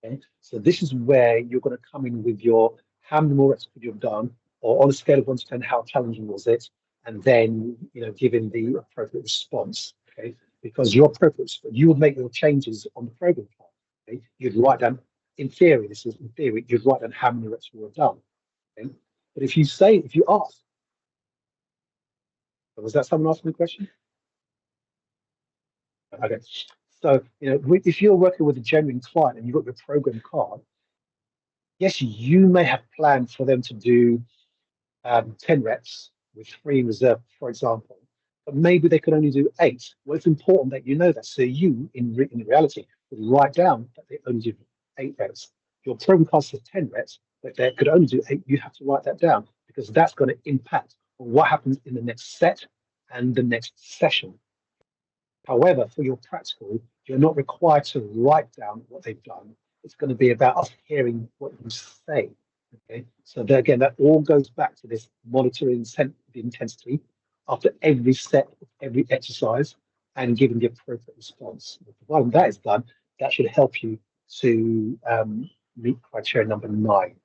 Okay? So this is where you're going to come in with your how many more reps could you have done, or on a scale of 1 to 10, how challenging was it, and then giving the appropriate response. Okay, because your appropriate, you would make your changes on the program plan. Okay, you'd write down. In theory, this is in theory, you'd write down how many reps you have done. Okay, but if you ask, was that someone asking the question? Okay. So, if you're working with a genuine client and you've got your program card, yes, you may have planned for them to do 10 reps with 3 in reserve, for example, but maybe they could only do 8. Well, it's important that you know that. So you, in reality, would write down that they only do 8 reps. Your program card says 10 reps, but they could only do 8. You have to write that down because that's going to impact on what happens in the next set and the next session. However, for your practical, you're not required to write down what they've done. It's going to be about us hearing what you say. Okay, so again, that all goes back to this monitoring the intensity after every set, every exercise, and giving the appropriate response. Provided that is done, that should help you to meet criteria number 9.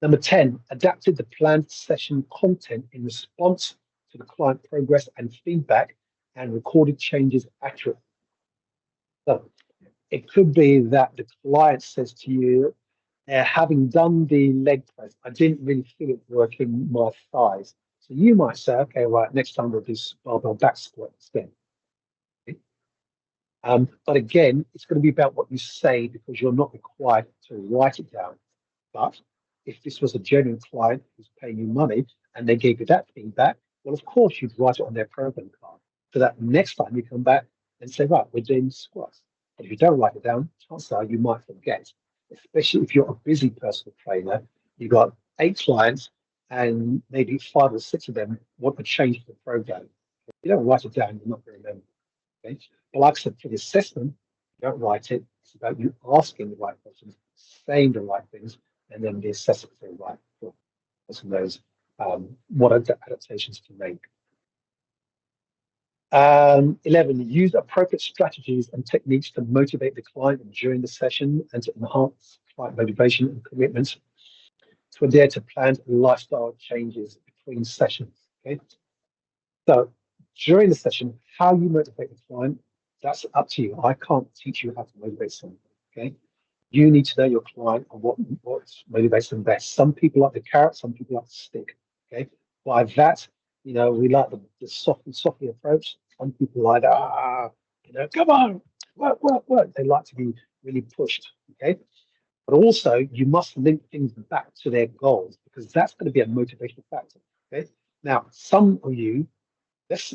Number 10, adapted the planned session content in response to the client progress and feedback and recorded changes accurately. So it could be that the client says to you, having done the leg press, I didn't really feel it working my thighs. So you might say, okay, right, next time we'll do barbell back squat instead. Okay? But again, it's going to be about what you say because you're not required to write it down. But if this was a genuine client who's paying you money and they gave you that feedback, well, of course, you'd write it on their program card. So that next time you come back and say, right, we're doing squats. But if you don't write it down, chances are you might forget, especially if you're a busy personal trainer. You've got 8 clients and maybe 5 or 6 of them want to change the program. If you don't write it down, you're not going to remember. Okay? But like I said, for the assessment, you don't write it. It's about you asking the right questions, saying the right things, and then the assessor will say, right, cool. Person knows what adaptations to make. 11, use appropriate strategies and techniques to motivate the client during the session and to enhance client motivation and commitment to adhere to planned lifestyle changes between sessions. Okay, so during the session, how you motivate the client, that's up to you. I can't teach you how to motivate someone. Okay, you need to know your client and what motivates them best. Some people like the carrot, some people like the stick. Okay, by that, we like the softly approach. Some people like, come on, work. They like to be really pushed. Okay. But also, you must link things back to their goals because that's going to be a motivational factor. Okay. Now, some of you, let's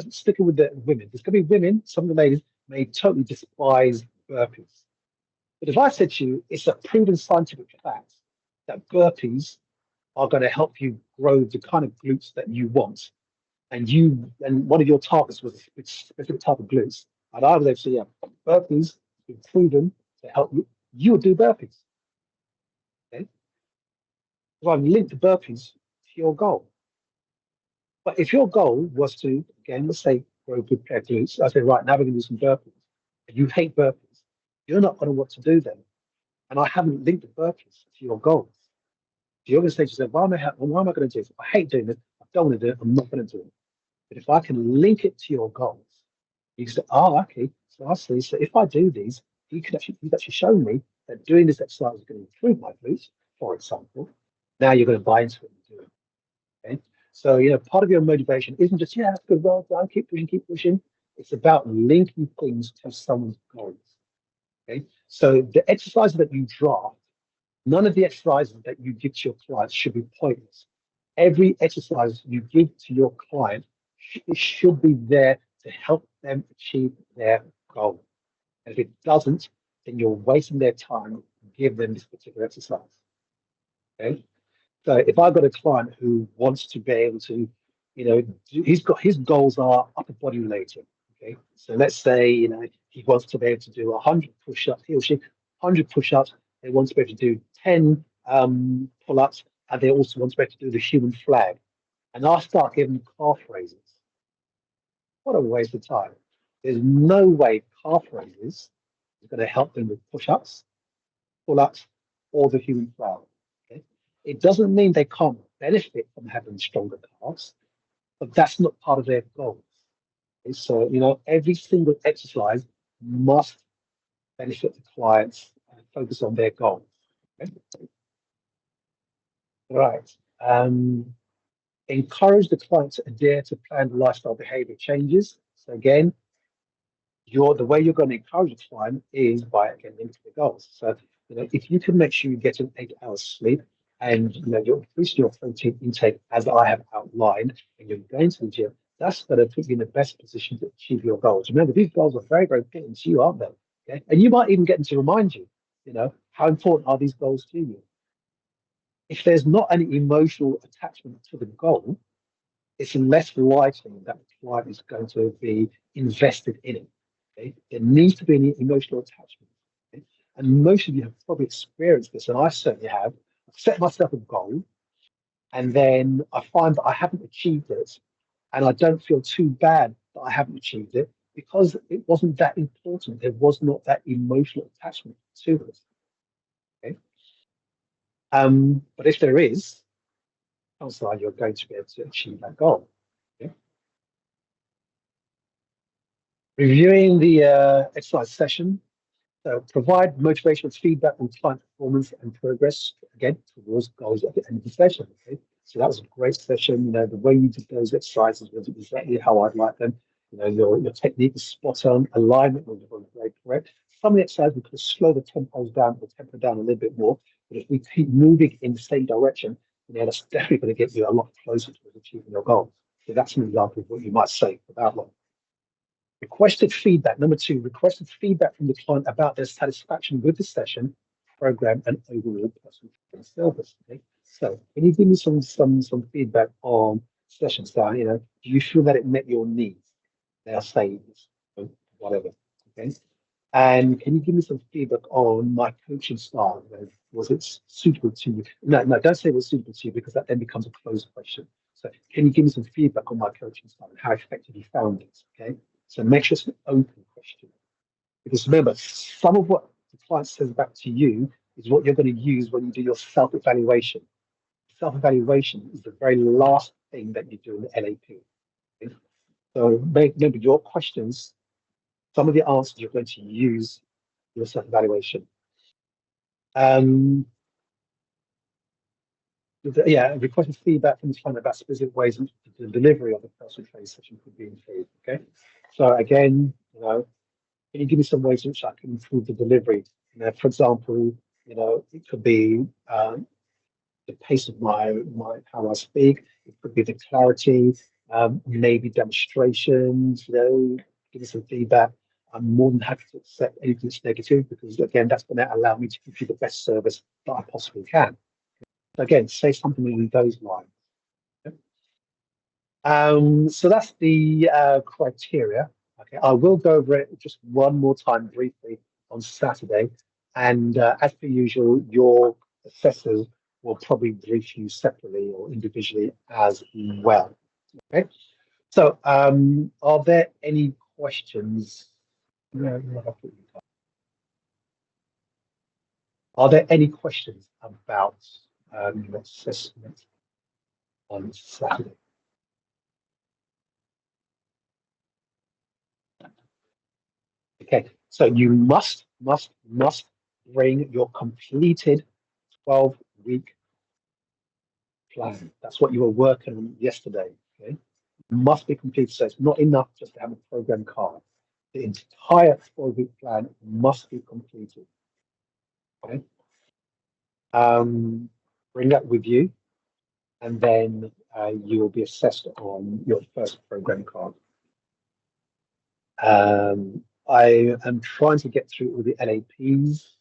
stick it with the women. There's going to be women. Some of the ladies may totally despise burpees. But if I said to you, it's a proven scientific fact that burpees are going to help you grow the kind of glutes that you want, and one of your targets was a specific type of glutes, and I was able to say, yeah, burpees have been proven to help you. You would do burpees. Okay, so I've linked burpees to your goal. But if your goal was to, again, let's say grow good pair glutes, I say, right, now we're going to do some burpees. And you hate burpees, you're not going to want to do them. And I haven't linked the burpees to your goals. So you're going to say to yourself, why am I going to do this? I hate doing this. I don't want to do it. I'm not going to do it. But if I can link it to your goals, you can say, oh, okay. So I see. So if I do these, he's actually shown me that doing this exercise is going to improve my glutes, for example. Now you're going to buy into it and do it. Okay. So, part of your motivation isn't just, yeah, that's good, well done, keep pushing, keep pushing. It's about linking things to someone's goals. Okay. So the exercises that you draft, none of the exercises that you give to your clients should be pointless. Every exercise you give to your client, it should be there to help them achieve their goal. And if it doesn't, then you're wasting their time to give them this particular exercise. Okay. So if I've got a client who wants to be able to, he's got his goals are upper body related. Okay. So let's say, he wants to be able to do 100 push-ups, he or she, 100 push-ups. They want to be able to do 10 pull-ups, and they also want to be able to do the human flag. And I start giving them calf raises. What a waste of time. There's no way calf raises is going to help them with push-ups, pull-ups, or the human flag. Okay? It doesn't mean they can't benefit from having stronger calves, but that's not part of their goals. Okay? So, every single exercise must benefit the clients and focus on their goals. Okay? Right. Encourage the client to adhere to planned lifestyle behavior changes. So again, the way you're going to encourage a client is by again linking the goals. So if you can make sure you get an 8 hours sleep and you're increasing your protein intake as I have outlined, and you're going to the gym, that's going to put you in the best position to achieve your goals. Remember, these goals are very, very important to you, aren't they? Okay, and you might even get them to remind you. How important are these goals to you? If there's not any emotional attachment to the goal, it's less likely that the client is going to be invested in it. Okay? There needs to be an emotional attachment. Okay? And most of you have probably experienced this, and I certainly have. I've set myself a goal, and then I find that I haven't achieved it, and I don't feel too bad that I haven't achieved it because it wasn't that important. There was not that emotional attachment to it. Okay? But if there is, chances are you're going to be able to achieve that goal. Okay? Reviewing the exercise session. So provide motivational feedback on client performance and progress, again, towards goals at the end of the session. Okay? So that was a great session. The way you did those exercises was exactly how I'd like them. Your technique was spot on, alignment was very correct. Some of the exercises we could slow the tempos down or tempo down a little bit more. But if we keep moving in the same direction, that's definitely going to get you a lot closer to achieving your goals. So that's an example of what you might say about that. Requested feedback. Number two, requested feedback from the client about their satisfaction with the session, program, and overall personal service. Okay? So, can you give me some feedback on session style? Do you feel that it met your needs? They are saying whatever. Okay. And can you give me some feedback on my coaching style? Was it suitable to you? No, don't say it was suitable to you because that then becomes a closed question. So, can you give me some feedback on my coaching style and how effective you found it? Okay. So make sure it's an open question. Because remember, some of what the client says back to you is what you're going to use when you do your self-evaluation. Self-evaluation is the very last thing that you do in the LAP. Okay? So remember your questions, some of the answers you're going to use in your self-evaluation. Requesting feedback from the client about specific ways in the delivery of the personal training session could be improved. Okay. So again, can you give me some ways in which I can improve the delivery? For example, it could be the pace of my how I speak. It could be the clarity, maybe demonstrations. Give me some feedback. I'm more than happy to accept anything that's negative because again, that's going to allow me to give you the best service that I possibly can. So again, say something along those lines. So that's the criteria. Okay, I will go over it just one more time briefly on Saturday, and as per usual, your assessors will probably brief you separately or individually as well. Okay, so are there any questions? Are there any questions about your assessment on Saturday? Okay, so you must bring your completed 12-week plan. That's what you were working on yesterday. Okay, it must be completed. So it's not enough just to have a program card. The entire 12-week plan must be completed. Okay, bring that with you, and then you will be assessed on your first program card. I am trying to get through all the LAPs.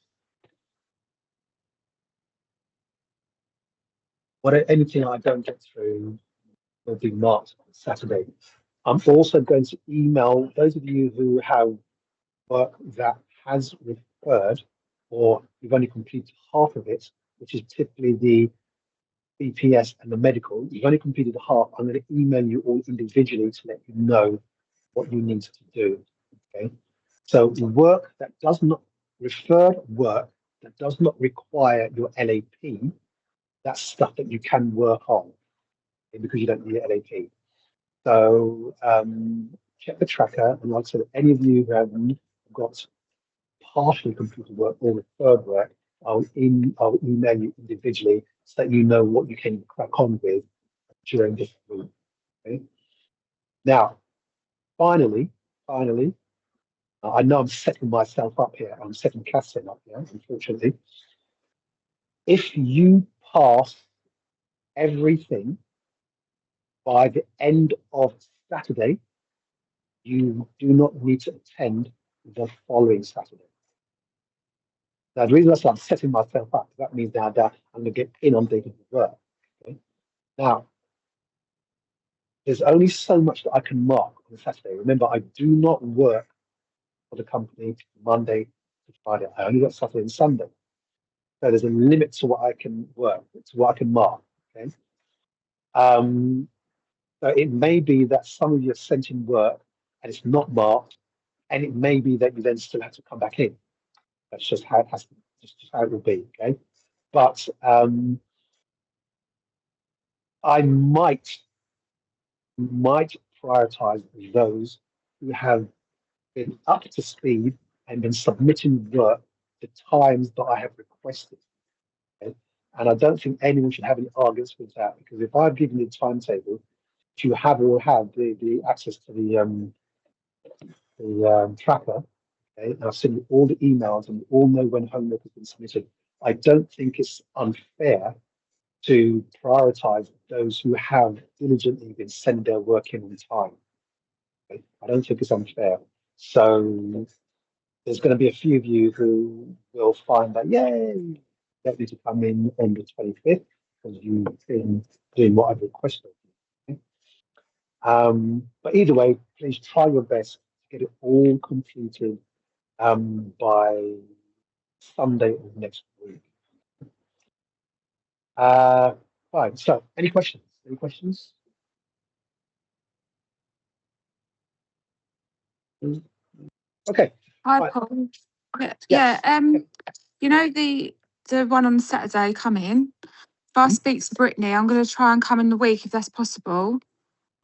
Anything I don't get through will be marked on Saturday. I'm also going to email those of you who have work that has referred or you've only completed half of it, which is typically the BPS and the medical. You've only completed half. I'm going to email you all individually to let you know what you need to do. Okay. So work that does not referred work that does not require your LAP, that's stuff that you can work on because you don't need an LAP. So check the tracker, and like I said, any of you who have got partially completed work or referred work, I'll email you individually so that you know what you can crack on with during this week. Okay? Now, finally, I know I'm setting myself up here. I'm setting Catherine up here, unfortunately. If you pass everything by the end of Saturday, you do not need to attend the following Saturday. Now, the reason that's why I'm setting myself up, that means now that I'm going to get inundated with work. Okay? Now, there's only so much that I can mark on Saturday. Remember, I do not work for the company Monday to Friday. I only work Saturday and Sunday. So there's a limit to what I can work, to what I can mark. Okay. So it may be that some of you have sent in work and it's not marked, and it may be that you then still have to come back in. That's just how it has to, just how it will be. Okay. But I might prioritize those who have been up to speed and been submitting work the times that I have requested. Okay? And I don't think anyone should have any arguments with that, because if I've given you a timetable, you have all have the access to the tracker, okay? And I've sent you all the emails and you all know when homework has been submitted. I don't think it's unfair to prioritize those who have diligently been sending their work in on time. Okay? I don't think it's unfair. So there's going to be a few of you who will find that, yay, you don't need to come in on the 25th because you've been doing what I've requested. Okay? But either way, please try your best to get it all completed by Sunday of next week. Fine. So, any questions? Any questions? Okay. Hi, Right. Paul. Yes. Yeah. You know the one on Saturday coming. If I speak to Brittany, I'm going to try and come in the week if that's possible,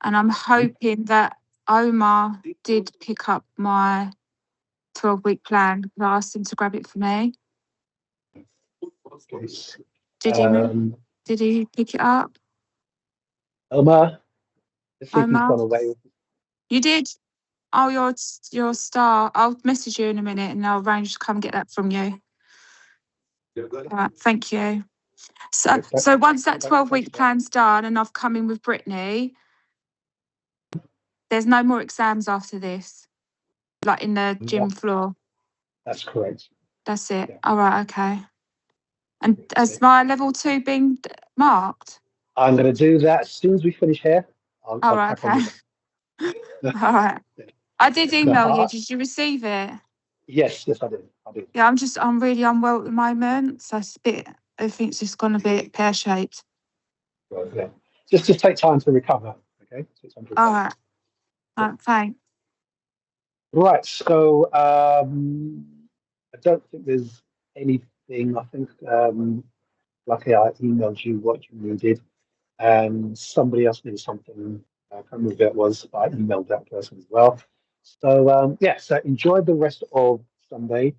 and I'm hoping that Omar did pick up my 12-week plan. I asked him to grab it for me. Okay. Did he pick it up? Omar, let's see if he's Omar? gone away. You did? Oh, you're a star. I'll message you in a minute and I'll arrange to come get that from you. All right, thank you. So once that 12-week plan's done and I've come in with Brittany, there's no more exams after this, like in the gym floor. That's correct. That's it. Yeah. All right, okay. And has my level 2 been marked? I'm going to do that as soon as we finish here. I'll right, crack on okay. with it. All right. I did No, email you. Did you receive it? yes, I did. Yeah, I'm really unwell at the moment, so it's a bit. Everything's just gone a bit pear shaped. Right, yeah. Just take time to recover. Okay. All right. Thanks. Right. So I don't think there's anything. I think luckily I emailed you what you needed, and somebody else needed something. I can't remember who it was, but I emailed that person as well. So yeah. So enjoy the rest of Sunday.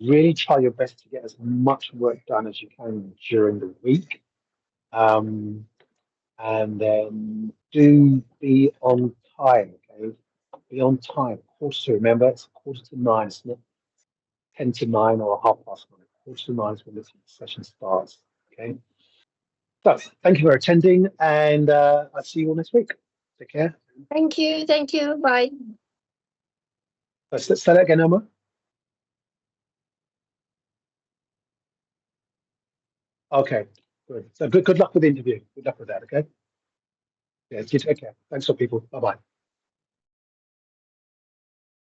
Really try your best to get as much work done as you can during the week. And then do be on time, okay? Be on time. Quarter to, remember, it's 8:45. It's not 8:50 or 9:30. 8:45 is when the session starts, okay? So thank you for attending, and I'll see you all next week. Take care. Thank you. Thank you. Bye. Let's say that again, Emma. Okay, good. So good luck with the interview. Good luck with that, okay? Yeah, you take care. Thanks for people. Bye-bye.